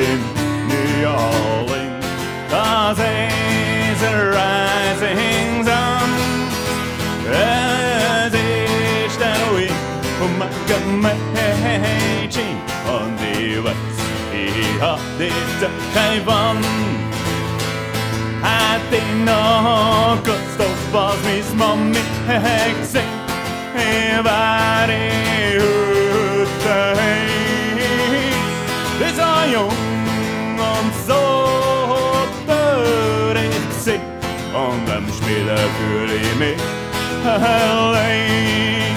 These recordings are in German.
in New Orleans. 'Cause there's a rising sun as ich dann ruhig Mädchen und die weiß, ich hab dit kein Wand. Hat die noch Lust auf was mis Mami gesehen? Ich war die Hütte heim. Wir sind jung und so bereit und am Spielen fühle ich mich allein.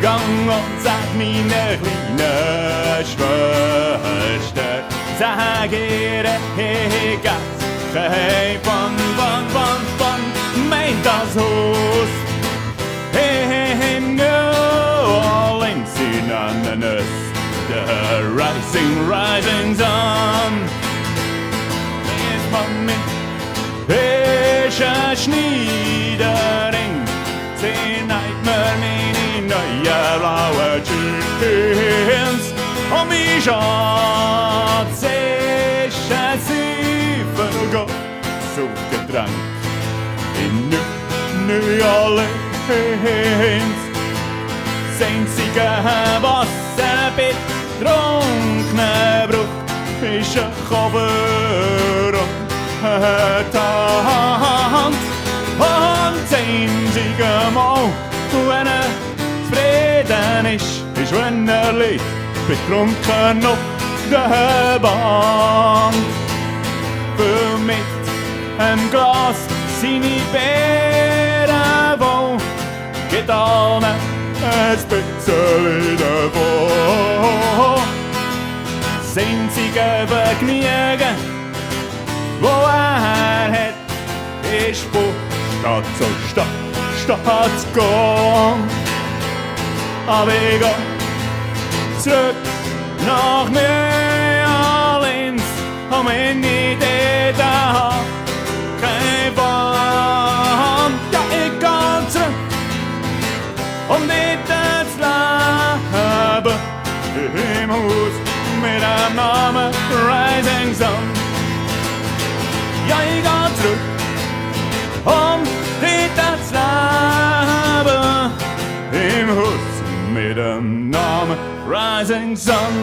Gang und sag meine kleine Schwester, sag ihr, hey, Gott, hey, von, meint das Haus. Hey, New Orleans, in Ananas, the rising sun. Ist man mit Fischer Schniedering, sie neigt mir meine neue blaue Jeans. Und wie schaut sich sie vergeht, so getrank in New Orleans. Einzige Wasser betrunkene Bruch ist ein Cover und eine Hand. Und das einzige Mal, wenn er zufrieden ist wenn er liegt betrunken auf der Bahn. Für mit einem Glas seine Beeren wohl geht an ein bisschen davon. Das einzige Vergnügen, wo er hat, ist von Stadt zu Stadt zu gehen. Aber ich geh zurück nach New Orleans, und wenn ich dort hab, kein Wand. Ja, ich geh zurück, um dort zu leben, im Haus mit dem Namen Rising Sun. Ja, ich geh zurück, um dort zu leben, im Haus mit dem Namen Rising Sun.